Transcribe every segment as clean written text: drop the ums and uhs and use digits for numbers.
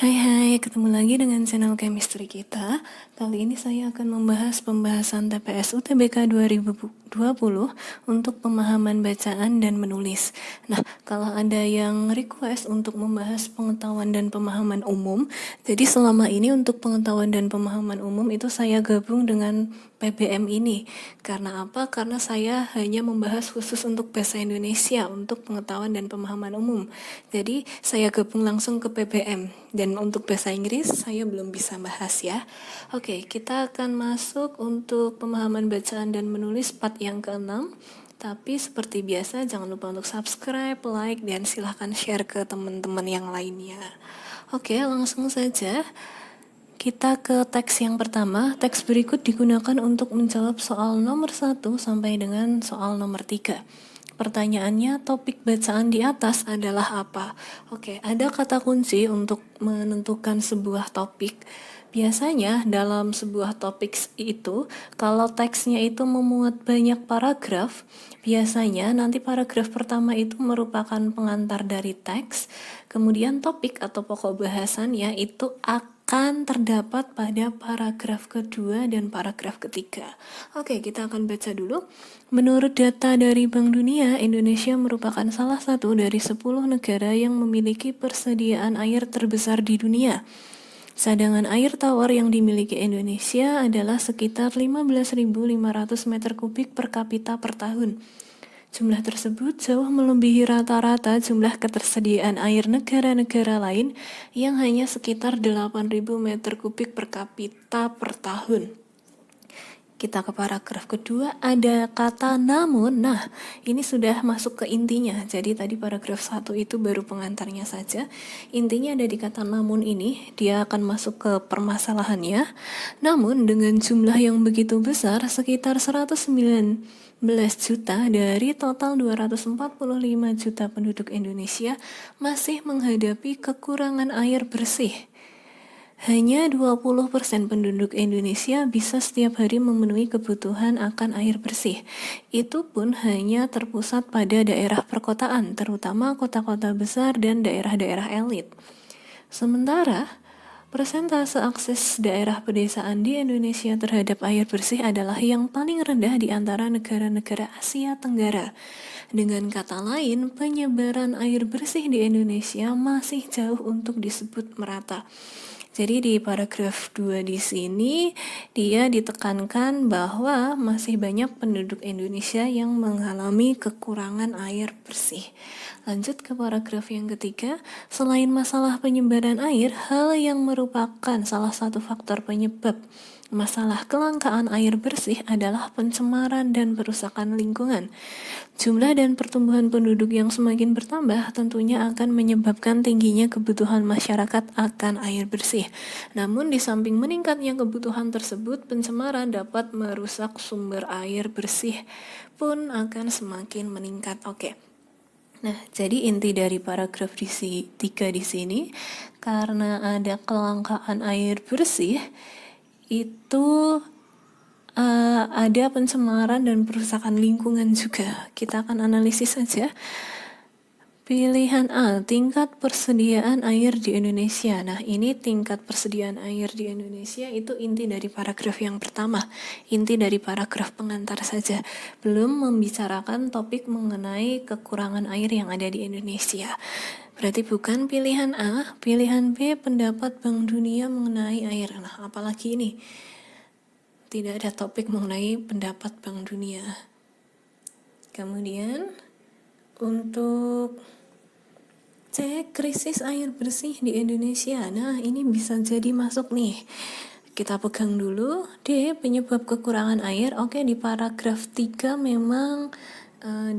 Hai, ketemu lagi dengan channel chemistry kita. Kali ini saya akan membahas pembahasan TPS UTBK 2020 untuk pemahaman bacaan dan menulis. Nah, kalau ada yang request untuk membahas pengetahuan dan pemahaman umum, jadi selama ini untuk pengetahuan dan pemahaman umum itu saya gabung dengan PBM ini. Karena apa? Karena saya hanya membahas khusus untuk bahasa Indonesia untuk pengetahuan dan pemahaman umum. Jadi saya gabung langsung ke PBM. Dan untuk bahasa Inggris saya belum bisa bahas ya. Oke, kita akan masuk untuk pemahaman bacaan dan menulis part yang ke-6. Tapi seperti biasa jangan lupa untuk subscribe, like, dan silahkan share ke teman-teman yang lainnya. Oke, langsung saja. Kita ke teks yang pertama. Teks berikut digunakan untuk menjawab soal nomor 1 sampai dengan soal nomor 3. Pertanyaannya, topik bacaan di atas adalah apa? Oke, ada kata kunci untuk menentukan sebuah topik. Biasanya dalam sebuah topik itu, kalau teksnya itu memuat banyak paragraf, biasanya nanti paragraf pertama itu merupakan pengantar dari teks, kemudian topik atau pokok bahasannya itu akan terdapat pada paragraf kedua dan paragraf ketiga. Oke, kita akan baca dulu. Menurut data dari Bank Dunia, Indonesia merupakan salah satu dari 10 negara yang memiliki persediaan air terbesar di dunia. Cadangan air tawar yang dimiliki Indonesia adalah sekitar 15.500 meter kubik per kapita per tahun. Jumlah tersebut jauh melebihi rata-rata jumlah ketersediaan air negara-negara lain yang hanya sekitar 8.000 meter kubik per kapita per tahun. Kita ke paragraf kedua, ada kata namun. Nah, ini sudah masuk ke intinya. Jadi tadi paragraf 1 itu baru pengantarnya saja. Intinya ada di kata namun ini, dia akan masuk ke permasalahannya. Namun dengan jumlah yang begitu besar, sekitar 119 juta dari total 245 juta penduduk Indonesia masih menghadapi kekurangan air bersih. Hanya 20% penduduk Indonesia bisa setiap hari memenuhi kebutuhan akan air bersih. Itu pun hanya terpusat pada daerah perkotaan, terutama kota-kota besar dan daerah-daerah elit. Sementara, persentase akses daerah pedesaan di Indonesia terhadap air bersih adalah yang paling rendah di antara negara-negara Asia Tenggara. Dengan kata lain, penyebaran air bersih di Indonesia masih jauh untuk disebut merata. Jadi di paragraf 2 di sini dia ditekankan bahwa masih banyak penduduk Indonesia yang mengalami kekurangan air bersih. Lanjut ke paragraf yang ketiga, selain masalah penyebaran air, hal yang merupakan salah satu faktor penyebab masalah kelangkaan air bersih adalah pencemaran dan perusakan lingkungan. Jumlah dan pertumbuhan penduduk yang semakin bertambah tentunya akan menyebabkan tingginya kebutuhan masyarakat akan air bersih. Namun di samping meningkatnya kebutuhan tersebut, pencemaran dapat merusak sumber air bersih pun akan semakin meningkat. Oke. Nah, jadi inti dari paragraf 3 di sini, karena ada kelangkaan air bersih, itu ada pencemaran dan perusakan lingkungan juga. Kita akan analisis saja. Pilihan A, tingkat persediaan air di Indonesia. Nah, ini tingkat persediaan air di Indonesia itu inti dari paragraf yang pertama. Inti dari paragraf pengantar saja. Belum membicarakan topik mengenai kekurangan air yang ada di Indonesia. Berarti bukan pilihan A. Pilihan B, pendapat Bank Dunia mengenai air. Nah, apalagi ini? Tidak ada topik mengenai pendapat Bank Dunia. Kemudian untuk C, krisis air bersih di Indonesia. Nah, ini bisa jadi masuk nih. Kita pegang dulu. D, penyebab kekurangan air. Oke, di paragraf 3 memang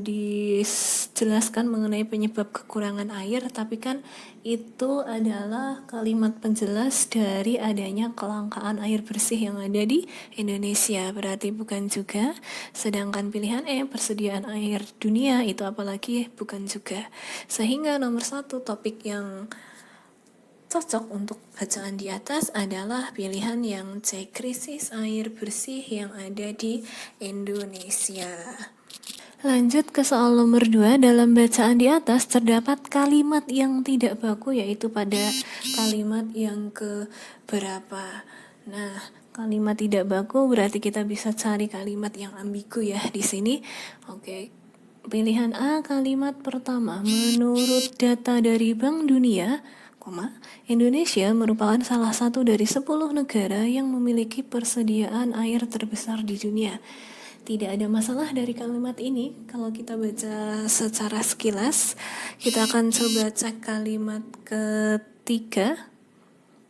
dijelaskan mengenai penyebab kekurangan air, tapi kan itu adalah kalimat penjelas dari adanya kelangkaan air bersih yang ada di Indonesia, berarti bukan juga. Sedangkan pilihan E, persediaan air dunia, itu apalagi bukan juga. Sehingga nomor 1 topik yang cocok untuk bacaan di atas adalah pilihan yang C, krisis air bersih yang ada di Indonesia. Lanjut ke soal nomor 2, dalam bacaan di atas terdapat kalimat yang tidak baku, yaitu pada kalimat yang ke berapa. Nah, kalimat tidak baku berarti kita bisa cari kalimat yang ambigu ya di sini. Oke. Pilihan A, kalimat pertama, menurut data dari Bank Dunia, Indonesia merupakan salah satu dari 10 negara yang memiliki persediaan air terbesar di dunia. Tidak ada masalah dari kalimat ini. Kalau kita baca secara sekilas, kita akan coba cek kalimat ketiga.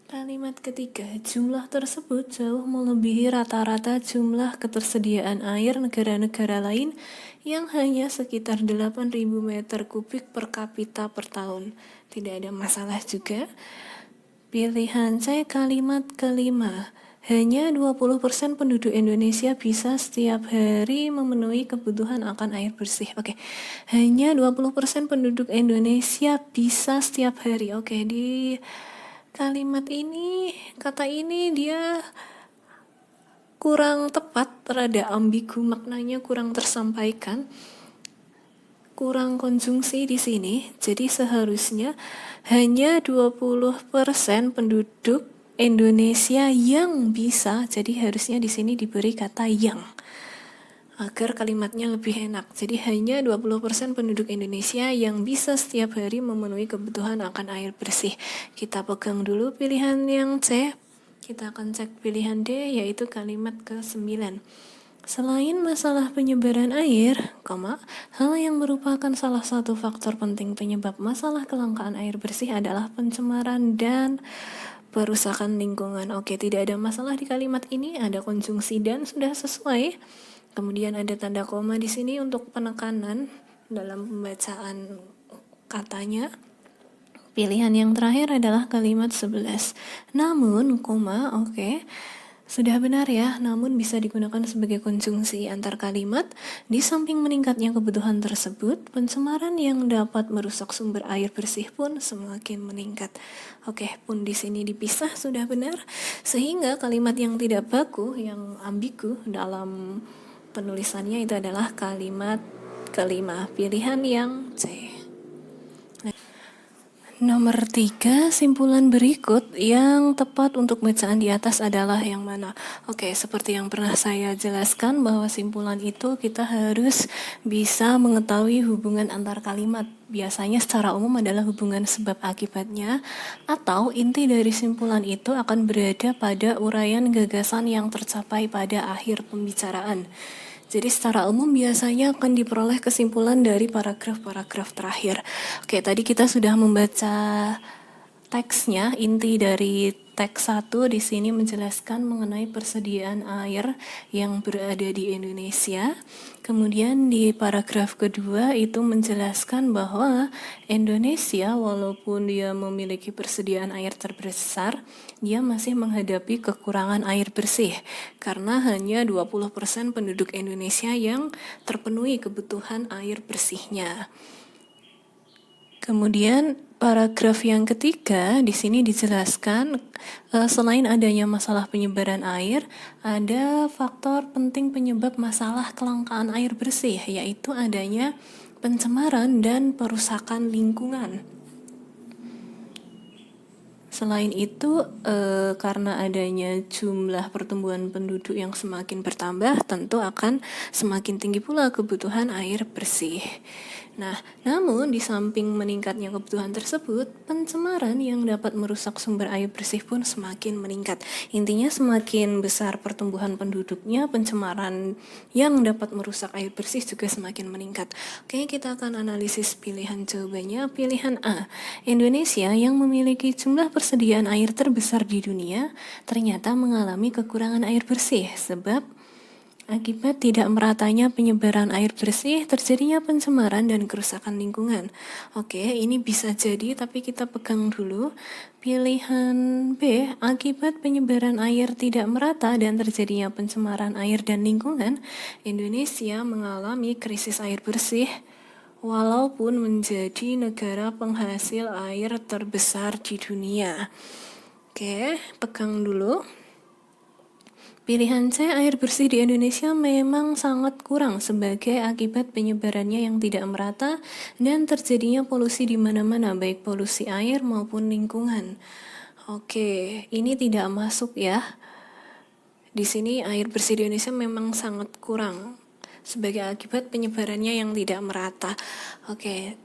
Kalimat ketiga, jumlah tersebut jauh melebihi rata-rata jumlah ketersediaan air negara-negara lain yang hanya sekitar 8.000 meter kubik per kapita per tahun. Tidak ada masalah juga. Pilihan C, kalimat kelima, hanya 20% penduduk Indonesia bisa setiap hari memenuhi kebutuhan akan air bersih. Oke, hanya 20% penduduk Indonesia bisa setiap hari. Oke, di kalimat ini, kata ini dia kurang tepat, rada ambigu, maknanya kurang tersampaikan, kurang konjungsi di sini. Jadi seharusnya hanya 20% penduduk Indonesia yang bisa. Jadi harusnya di sini diberi kata yang agar kalimatnya lebih enak. Jadi hanya 20% penduduk Indonesia yang bisa setiap hari memenuhi kebutuhan akan air bersih. Kita pegang dulu pilihan yang C. Kita akan cek pilihan D, yaitu kalimat ke-9. Selain masalah penyebaran air, hal yang merupakan salah satu faktor penting penyebab masalah kelangkaan air bersih adalah pencemaran dan perusakan lingkungan. Oke, tidak ada masalah di kalimat ini, ada konjungsi dan sudah sesuai. Kemudian ada tanda koma di sini untuk penekanan dalam pembacaan katanya. Pilihan yang terakhir adalah kalimat 11. Namun, oke. Sudah benar ya, namun bisa digunakan sebagai konjungsi antar kalimat. Di samping meningkatnya kebutuhan tersebut, pencemaran yang dapat merusak sumber air bersih pun semakin meningkat. Oke, pun di sini dipisah sudah benar. Sehingga kalimat yang tidak baku, yang ambigu dalam penulisannya itu adalah kalimat kelima, pilihan yang C. Nomor 3, simpulan berikut yang tepat untuk bacaan di atas adalah yang mana? Oke, seperti yang pernah saya jelaskan bahwa simpulan itu kita harus bisa mengetahui hubungan antar kalimat. Biasanya secara umum adalah hubungan sebab akibatnya, atau inti dari simpulan itu akan berada pada uraian gagasan yang tercapai pada akhir pembicaraan. Jadi secara umum biasanya akan diperoleh kesimpulan dari paragraf-paragraf terakhir. Oke, tadi kita sudah membaca teksnya. Inti dari teks 1 di sini menjelaskan mengenai persediaan air yang berada di Indonesia. Kemudian di paragraf kedua itu menjelaskan bahwa Indonesia walaupun dia memiliki persediaan air terbesar, dia masih menghadapi kekurangan air bersih karena hanya 20% penduduk Indonesia yang terpenuhi kebutuhan air bersihnya. Kemudian paragraf yang ketiga di sini dijelaskan selain adanya masalah penyebaran air, ada faktor penting penyebab masalah kelangkaan air bersih, yaitu adanya pencemaran dan perusakan lingkungan. Selain itu, karena adanya jumlah pertumbuhan penduduk yang semakin bertambah, tentu akan semakin tinggi pula kebutuhan air bersih. Nah, namun di samping meningkatnya kebutuhan tersebut, pencemaran yang dapat merusak sumber air bersih pun semakin meningkat. Intinya semakin besar pertumbuhan penduduknya, pencemaran yang dapat merusak air bersih juga semakin meningkat. Oke, kita akan analisis pilihan jawabannya. Pilihan A, Indonesia yang memiliki jumlah persediaan air terbesar di dunia ternyata mengalami kekurangan air bersih sebab akibat tidak meratanya penyebaran air bersih, terjadinya pencemaran dan kerusakan lingkungan. Oke, ini bisa jadi, tapi kita pegang dulu. Pilihan B, akibat penyebaran air tidak merata dan terjadinya pencemaran air dan lingkungan, Indonesia mengalami krisis air bersih, walaupun menjadi negara penghasil air terbesar di dunia. Oke, pegang dulu. Pilihan C, air bersih di Indonesia memang sangat kurang sebagai akibat penyebarannya yang tidak merata dan terjadinya polusi di mana-mana, baik polusi air maupun lingkungan. Oke, ini tidak masuk ya. Di sini air bersih di Indonesia memang sangat kurang sebagai akibat penyebarannya yang tidak merata. Oke,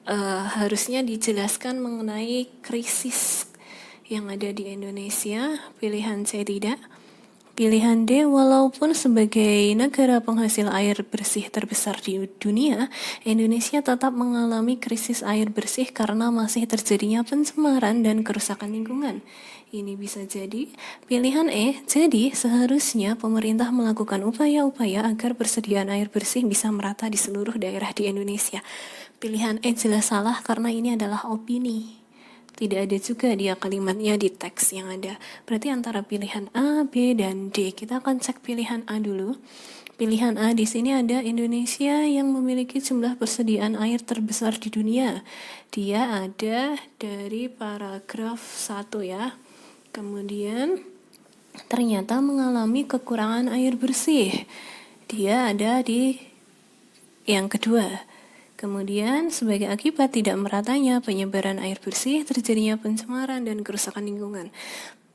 harusnya dijelaskan mengenai krisis yang ada di Indonesia. Pilihan C tidak. Pilihan D, walaupun sebagai negara penghasil air bersih terbesar di dunia, Indonesia tetap mengalami krisis air bersih karena masih terjadinya pencemaran dan kerusakan lingkungan. Ini bisa jadi. Pilihan E, jadi seharusnya pemerintah melakukan upaya-upaya agar persediaan air bersih bisa merata di seluruh daerah di Indonesia. Pilihan E jelas salah karena ini adalah opini. Tidak ada juga dia kalimatnya di teks yang ada. Berarti antara pilihan A, B, dan D. Kita akan cek pilihan A dulu. Pilihan A di sini ada Indonesia yang memiliki jumlah persediaan air terbesar di dunia. Dia ada dari paragraf 1 ya. Kemudian ternyata mengalami kekurangan air bersih. Dia ada di yang kedua. Kemudian, sebagai akibat tidak meratanya penyebaran air bersih, terjadinya pencemaran dan kerusakan lingkungan.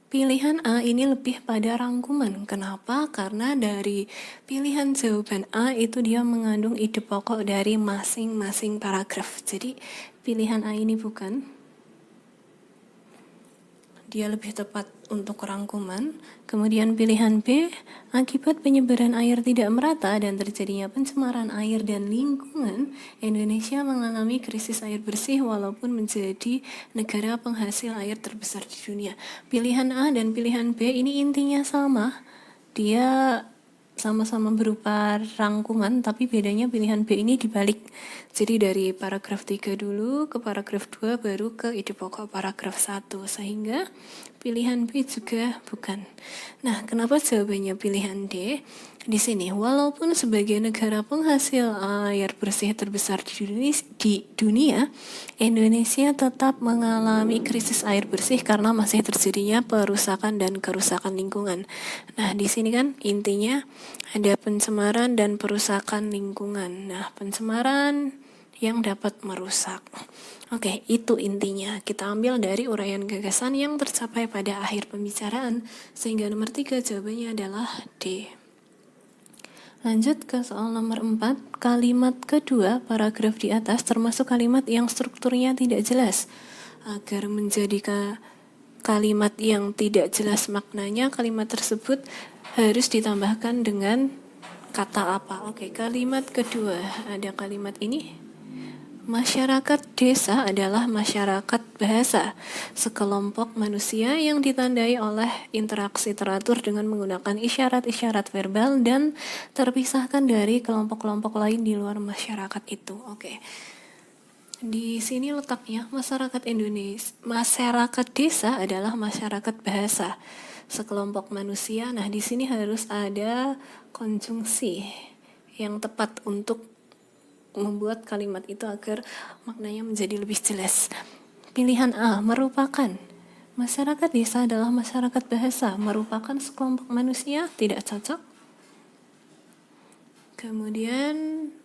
Pilihan A ini lebih pada rangkuman. Kenapa? Karena dari pilihan jawaban A itu dia mengandung ide pokok dari masing-masing paragraf. Jadi, pilihan A ini bukan. Dia lebih tepat untuk rangkuman. Kemudian pilihan B, akibat penyebaran air tidak merata dan terjadinya pencemaran air dan lingkungan, Indonesia mengalami krisis air bersih walaupun menjadi negara penghasil air terbesar di dunia. Pilihan A dan pilihan B ini intinya sama. Dia sama-sama berupa rangkuman, tapi bedanya pilihan B ini dibalik. Jadi dari paragraf 3 dulu ke paragraf 2 baru ke ide pokok paragraf 1, sehingga pilihan B juga bukan. Nah, kenapa jawabannya pilihan D? Di sini, walaupun sebagai negara penghasil air bersih terbesar di dunia, Indonesia tetap mengalami krisis air bersih karena masih terjadinya perusakan dan kerusakan lingkungan. Nah, di sini kan intinya ada pencemaran dan perusakan lingkungan. Nah, pencemaran yang dapat merusak. Oke, itu intinya. Kita ambil dari uraian gagasan yang tercapai pada akhir pembicaraan, sehingga nomor 3 jawabannya adalah D. Lanjut ke soal nomor 4, kalimat kedua paragraf di atas termasuk kalimat yang strukturnya tidak jelas. Agar menjadi kalimat yang tidak jelas maknanya, kalimat tersebut harus ditambahkan dengan kata apa? Oke, kalimat kedua ada kalimat ini. Masyarakat desa adalah masyarakat bahasa, sekelompok manusia yang ditandai oleh interaksi teratur dengan menggunakan isyarat-isyarat verbal dan terpisahkan dari kelompok-kelompok lain di luar masyarakat itu. Oke. Di sini letaknya masyarakat desa adalah masyarakat bahasa, sekelompok manusia. Nah, di sini harus ada konjungsi yang tepat untuk membuat kalimat itu agar maknanya menjadi lebih jelas. Pilihan A, merupakan. Masyarakat desa adalah masyarakat bahasa, merupakan sekelompok manusia, tidak cocok. Kemudian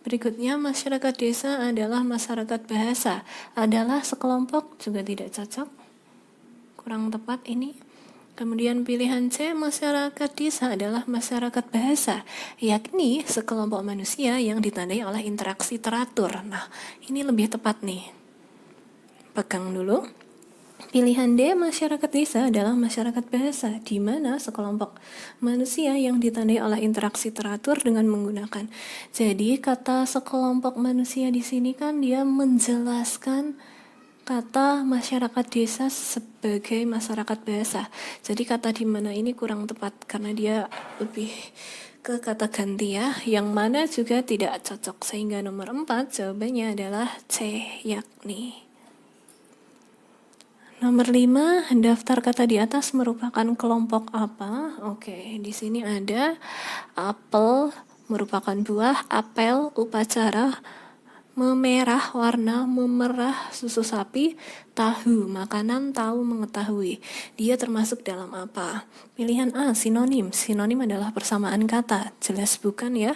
berikutnya, masyarakat desa adalah masyarakat bahasa, adalah sekelompok, juga tidak cocok. Kurang tepat ini. Kemudian pilihan C, masyarakat desa adalah masyarakat bahasa, yakni sekelompok manusia yang ditandai oleh interaksi teratur. Nah, ini lebih tepat nih. Pegang dulu. Pilihan D, masyarakat desa adalah masyarakat bahasa, di mana sekelompok manusia yang ditandai oleh interaksi teratur dengan menggunakan. Jadi, kata sekelompok manusia di sini kan dia menjelaskan kata masyarakat desa sebagai masyarakat bahasa. Jadi kata di mana ini kurang tepat karena dia lebih ke kata ganti ya, yang mana juga tidak cocok, sehingga nomor 4 jawabannya adalah C, yakni. Nomor 5, daftar kata di atas merupakan kelompok apa? Oke, di sini ada apel merupakan buah, apel upacara memerah warna, memerah susu sapi, tahu, makanan, tahu, mengetahui. Dia termasuk dalam apa? Pilihan A, sinonim. Sinonim adalah persamaan kata. Jelas bukan ya?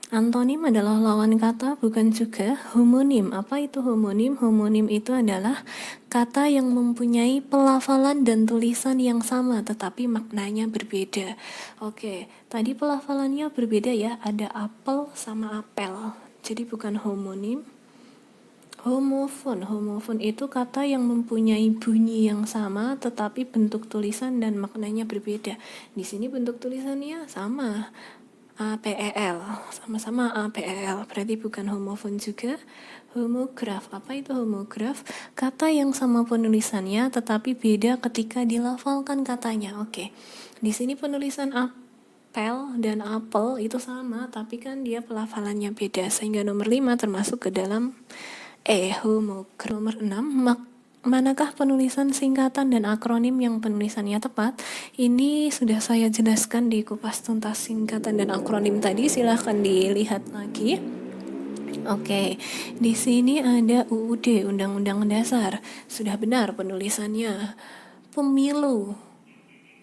Antonim adalah lawan kata, bukan juga. Homonim, apa itu homonim? Homonim itu adalah kata yang mempunyai pelafalan dan tulisan yang sama, tetapi maknanya berbeda. Oke, tadi pelafalannya berbeda ya, ada apel sama apel. Jadi bukan homonim. Homofon, homofon itu kata yang mempunyai bunyi yang sama, tetapi bentuk tulisan dan maknanya berbeda. Di sini bentuk tulisannya sama. APEL, sama-sama APEL, berarti bukan homofon juga. Homograf, apa itu homograf? Kata yang sama penulisannya tetapi beda ketika dilafalkan katanya. Oke, di sini penulisan apel dan apel itu sama, tapi kan dia pelafalannya beda, sehingga nomor 5 termasuk ke dalam homograf. Nomor 6, manakah penulisan singkatan dan akronim yang penulisannya tepat? Ini sudah saya jelaskan di kupas tuntas singkatan dan akronim tadi, silahkan dilihat lagi. Oke, di sini ada UUD, Undang-Undang Dasar. Sudah benar penulisannya. Pemilu.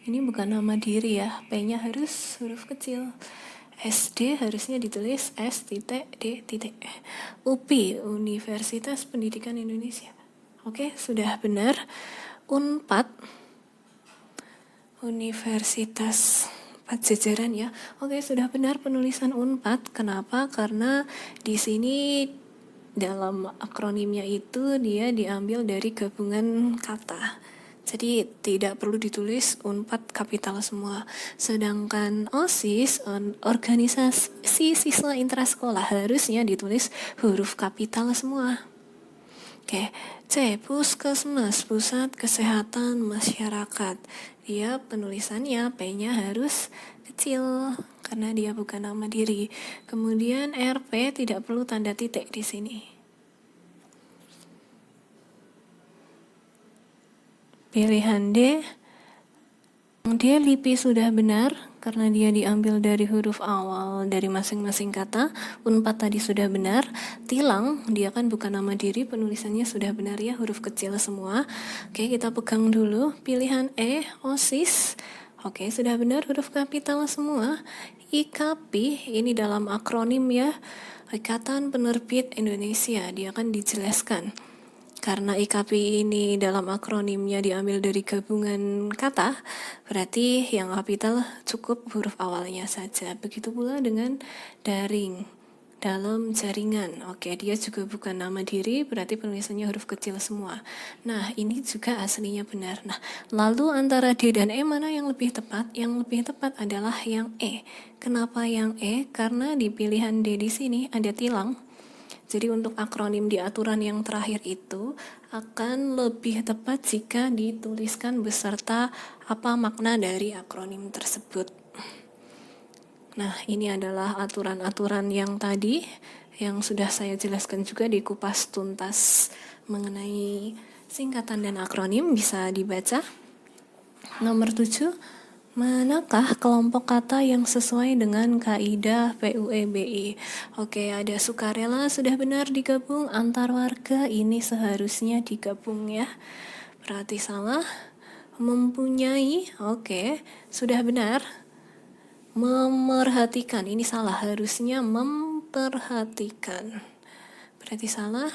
Ini bukan nama diri ya, P-nya harus huruf kecil. SD harusnya ditulis S.D.E. UPI, Universitas Pendidikan Indonesia. Oke, sudah benar. Unpad, Universitas Pajajaran ya. Oke, sudah benar penulisan Unpad. Kenapa? Karena di sini dalam akronimnya itu dia diambil dari gabungan kata. Jadi tidak perlu ditulis Unpad kapital semua. Sedangkan OSIS, organisasi siswa intrasekolah, harusnya ditulis huruf kapital semua. Oke, C, puskesmas, pusat kesehatan masyarakat. Dia penulisannya P-nya harus kecil karena dia bukan nama diri. Kemudian RP tidak perlu tanda titik di sini. Pilihan D, dia LIPI sudah benar karena dia diambil dari huruf awal dari masing-masing kata. Unpad tadi sudah benar. Tilang, dia kan bukan nama diri, penulisannya sudah benar ya, huruf kecil semua. Oke, kita pegang dulu. Pilihan E, OSIS. Oke, sudah benar, huruf kapital semua. IKP, ini dalam akronim ya, Ikatan Penerbit Indonesia, dia kan dijelaskan. Karena IKP ini dalam akronimnya diambil dari gabungan kata, berarti yang kapital cukup huruf awalnya saja. Begitu pula dengan daring, dalam jaringan. Oke, dia juga bukan nama diri, berarti penulisannya huruf kecil semua. Nah, ini juga aslinya benar. Nah, lalu antara D dan E mana yang lebih tepat? Yang lebih tepat adalah yang E. Kenapa yang E? Karena di pilihan D di sini ada tilang. Jadi untuk akronim di aturan yang terakhir itu akan lebih tepat jika dituliskan beserta apa makna dari akronim tersebut. Nah, ini adalah aturan-aturan yang tadi yang sudah saya jelaskan juga di kupas tuntas mengenai singkatan dan akronim, bisa dibaca. Nomor 7, manakah kelompok kata yang sesuai dengan kaidah PUEBI? Oke, ada sukarela sudah benar digabung, antar warga ini seharusnya digabung ya. Berarti salah. Mempunyai, oke, sudah benar. Memerhatikan, ini salah, harusnya memperhatikan. Berarti salah.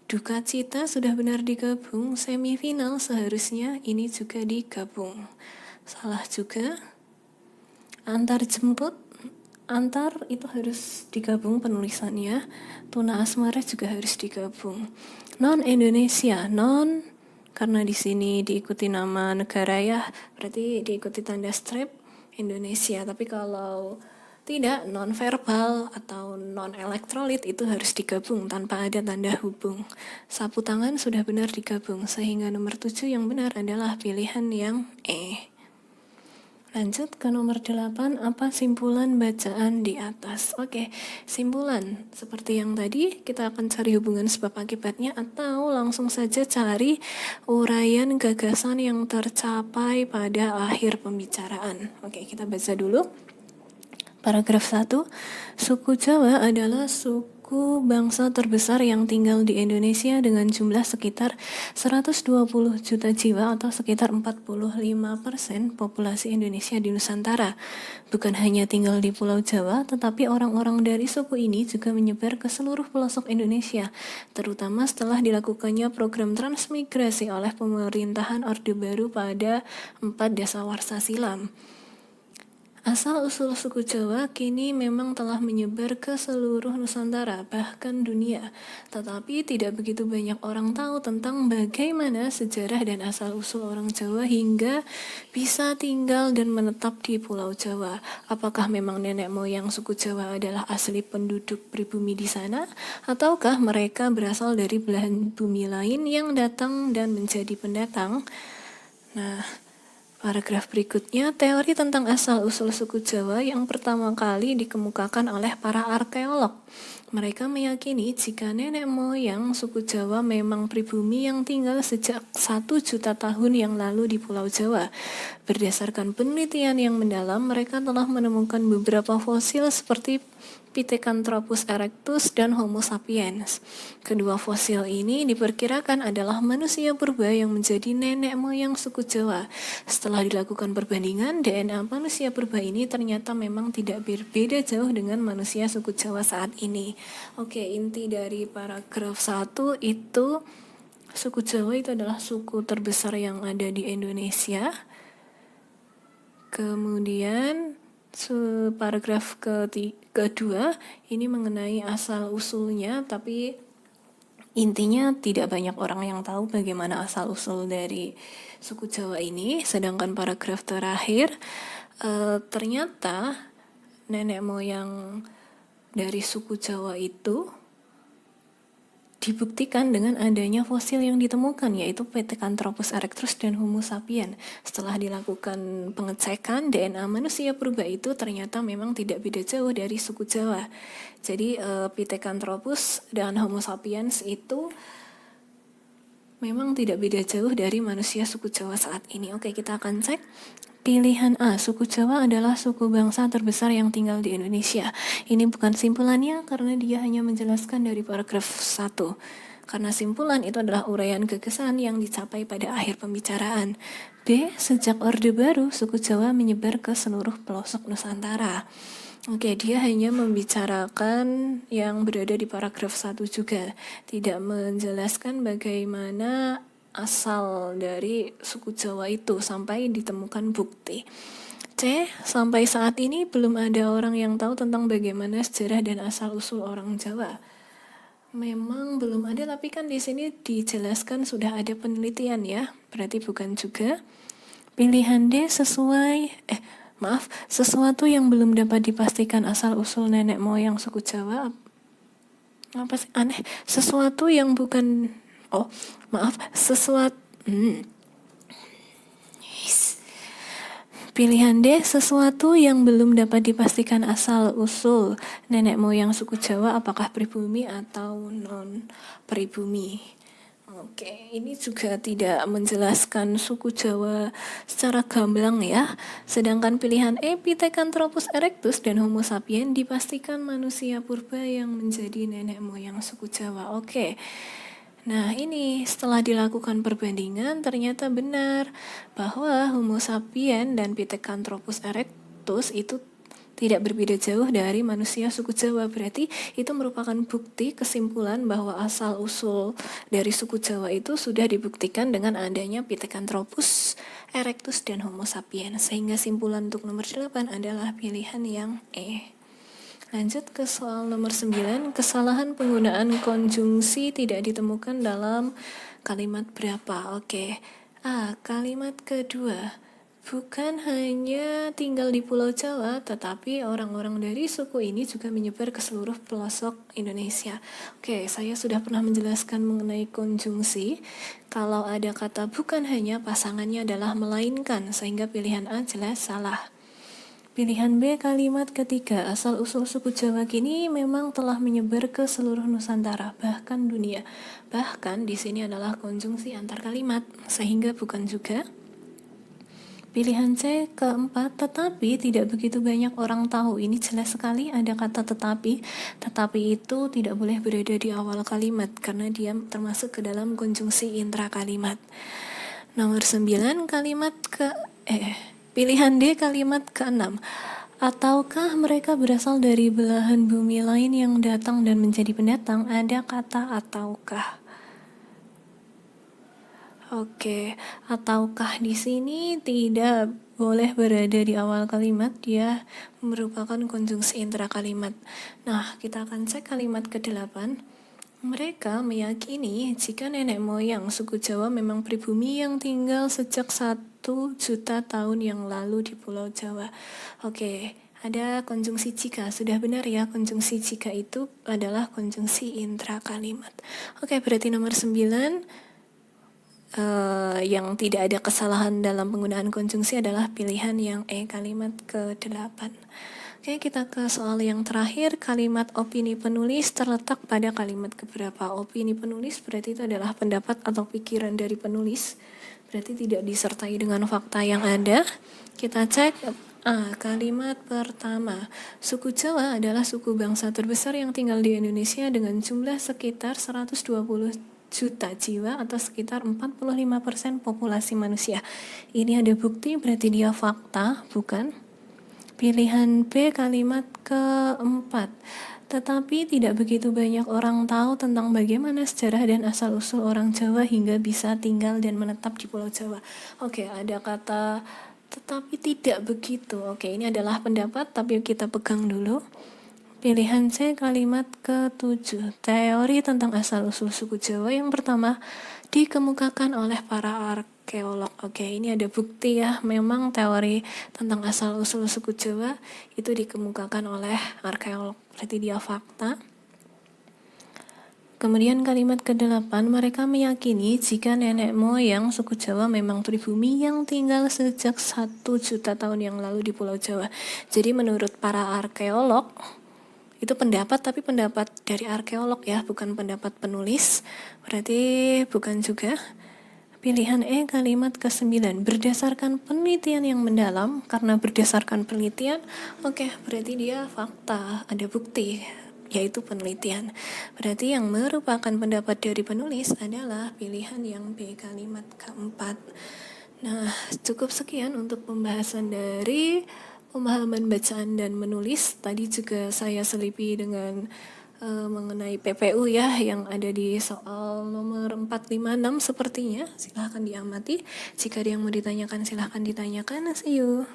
Duka cita sudah benar digabung, semifinal seharusnya ini juga digabung. Salah juga. Antar jemput, antar itu harus digabung penulisannya. Tuna asmara juga harus digabung. Non Indonesia, non karena di sini diikuti nama negara ya, berarti diikuti tanda strip Indonesia. Tapi kalau tidak, non verbal atau non elektrolit itu harus digabung tanpa ada tanda hubung. Sapu tangan sudah benar digabung, sehingga nomor 7 yang benar adalah pilihan yang E. Lanjut ke nomor 8, apa simpulan bacaan di atas? Oke, simpulan seperti yang tadi, kita akan cari hubungan sebab akibatnya atau langsung saja cari uraian gagasan yang tercapai pada akhir pembicaraan. Oke, kita baca dulu. Paragraf 1, suku Jawa adalah suku suku bangsa terbesar yang tinggal di Indonesia dengan jumlah sekitar 120 juta jiwa atau sekitar 45% populasi Indonesia di Nusantara. Bukan hanya tinggal di Pulau Jawa, tetapi orang-orang dari suku ini juga menyebar ke seluruh pelosok Indonesia, terutama setelah dilakukannya program transmigrasi oleh pemerintahan Orde Baru pada 4 dasawarsa silam. Asal-usul suku Jawa kini memang telah menyebar ke seluruh Nusantara, bahkan dunia. Tetapi tidak begitu banyak orang tahu tentang bagaimana sejarah dan asal-usul orang Jawa hingga bisa tinggal dan menetap di Pulau Jawa. Apakah memang nenek moyang suku Jawa adalah asli penduduk pribumi di sana? Ataukah mereka berasal dari belahan bumi lain yang datang dan menjadi pendatang? Nah, paragraf berikutnya, teori tentang asal-usul suku Jawa yang pertama kali dikemukakan oleh para arkeolog. Mereka meyakini jika nenek moyang suku Jawa memang pribumi yang tinggal sejak 1 juta tahun yang lalu di Pulau Jawa. Berdasarkan penelitian yang mendalam, mereka telah menemukan beberapa fosil seperti Pithecanthropus erectus dan Homo sapiens. Kedua fosil ini diperkirakan adalah manusia purba yang menjadi nenek moyang suku Jawa. Setelah dilakukan perbandingan, DNA manusia purba ini ternyata memang tidak berbeda jauh dengan manusia suku Jawa saat ini. Oke, inti dari paragraf 1 itu suku Jawa itu adalah suku terbesar yang ada di Indonesia. Kemudian paragraf kedua ini mengenai asal-usulnya, tapi intinya tidak banyak orang yang tahu bagaimana asal-usul dari suku Jawa ini. Sedangkan paragraf terakhir, ternyata nenek moyang dari suku Jawa itu dibuktikan dengan adanya fosil yang ditemukan, yaitu Pithecanthropus erectus dan Homo sapiens. Setelah dilakukan pengecekan, DNA manusia purba itu ternyata memang tidak beda jauh dari suku Jawa. Jadi Pithecanthropus dan Homo sapiens itu memang tidak beda jauh dari manusia suku Jawa saat ini. Oke, kita akan cek. Pilihan A, suku Jawa adalah suku bangsa terbesar yang tinggal di Indonesia. Ini bukan simpulannya karena dia hanya menjelaskan dari paragraf 1. Karena simpulan itu adalah uraian gagasan yang dicapai pada akhir pembicaraan. B, sejak Orde Baru, suku Jawa menyebar ke seluruh pelosok Nusantara. Oke, dia hanya membicarakan yang berada di paragraf 1 juga. Tidak menjelaskan bagaimana asal dari suku Jawa itu sampai ditemukan bukti. C, sampai saat ini belum ada orang yang tahu tentang bagaimana sejarah dan asal-usul orang Jawa. Memang belum ada, tapi kan di sini dijelaskan sudah ada penelitian ya, berarti bukan juga. Pilihan D sesuatu yang belum dapat dipastikan asal-usul nenek moyang suku Jawa. Apa sih aneh? Sesuatu yang bukan Pilihan D, sesuatu yang belum dapat dipastikan asal-usul nenek moyang suku Jawa apakah pribumi atau non-pribumi. Oke, ini juga tidak menjelaskan suku Jawa secara gamblang ya. Sedangkan pilihan E, Pithecanthropus erectus dan Homo sapiens dipastikan manusia purba yang menjadi nenek moyang suku Jawa. Oke. Nah, ini setelah dilakukan perbandingan ternyata benar bahwa Homo sapiens dan Pithecanthropus erectus itu tidak berbeda jauh dari manusia suku Jawa. Berarti itu merupakan bukti kesimpulan bahwa asal-usul dari suku Jawa itu sudah dibuktikan dengan adanya Pithecanthropus erectus dan Homo sapiens. Sehingga simpulan untuk nomor 8 adalah pilihan yang E. Lanjut ke soal nomor 9, kesalahan penggunaan konjungsi tidak ditemukan dalam kalimat berapa? Oke. A, kalimat kedua. Bukan hanya tinggal di Pulau Jawa, tetapi orang-orang dari suku ini juga menyebar ke seluruh pelosok Indonesia. Oke, saya sudah pernah menjelaskan mengenai konjungsi. Kalau ada kata bukan hanya, pasangannya adalah melainkan, sehingga pilihan A jelas salah. Pilihan B, kalimat ketiga, asal-usul suku Jawa kini memang telah menyebar ke seluruh Nusantara, bahkan dunia. Bahkan di sini adalah konjungsi antar kalimat, sehingga bukan juga. Pilihan C keempat, tetapi tidak begitu banyak orang tahu. Ini jelas sekali ada kata tetapi. Tetapi itu tidak boleh berada di awal kalimat karena dia termasuk ke dalam konjungsi intrakalimat. Nomor 9 pilihan D kalimat ke-6. Ataukah mereka berasal dari belahan bumi lain yang datang dan menjadi pendatang? Ada kata ataukah. Oke, ataukah di sini tidak boleh berada di awal kalimat, dia merupakan konjungsi intrakalimat. Nah, kita akan cek kalimat ke-8. Mereka meyakini jika nenek moyang suku Jawa memang pribumi yang tinggal sejak 1 juta tahun yang lalu di Pulau Jawa. Oke, ada konjungsi jika. Sudah benar ya, konjungsi jika itu adalah konjungsi intrakalimat. Oke, berarti nomor 9 yang tidak ada kesalahan dalam penggunaan konjungsi adalah pilihan yang E, kalimat ke-8. Oke, kita ke soal yang terakhir. Kalimat opini penulis terletak pada kalimat keberapa? Opini penulis berarti itu adalah pendapat atau pikiran dari penulis, berarti tidak disertai dengan fakta yang ada. Kita cek kalimat pertama. Suku Jawa adalah suku bangsa terbesar yang tinggal di Indonesia dengan jumlah sekitar 120 juta jiwa atau sekitar 45% populasi manusia. Ini ada bukti, berarti dia fakta, bukan? Pilihan B kalimat keempat. Tetapi tidak begitu banyak orang tahu tentang bagaimana sejarah dan asal-usul orang Jawa hingga bisa tinggal dan menetap di Pulau Jawa. Oke, ada kata tetapi tidak begitu. Oke, ini adalah pendapat, tapi kita pegang dulu. Pilihan C kalimat ke-7. Teori tentang asal-usul suku Jawa yang pertama dikemukakan oleh para arkeolog. Oke, ini ada bukti ya, memang teori tentang asal-usul suku Jawa itu dikemukakan oleh arkeolog, berarti dia fakta. Kemudian kalimat ke-8, mereka meyakini jika nenek moyang suku Jawa memang pribumi yang tinggal sejak 1 juta tahun yang lalu di Pulau Jawa. Jadi menurut para arkeolog, itu pendapat, tapi pendapat dari arkeolog ya, bukan pendapat penulis, berarti bukan juga. Pilihan E kalimat ke-9, berdasarkan penelitian yang mendalam. Karena berdasarkan penelitian, oke, berarti dia fakta, ada bukti, yaitu penelitian. Berarti yang merupakan pendapat dari penulis adalah pilihan yang B kalimat keempat. Nah, cukup sekian untuk pembahasan dari pemahaman bacaan dan menulis. Tadi juga saya selipi dengan mengenai PPU ya, yang ada di soal nomor 456 sepertinya. Silahkan diamati. Jika ada yang mau ditanyakan, silahkan ditanyakan. See you.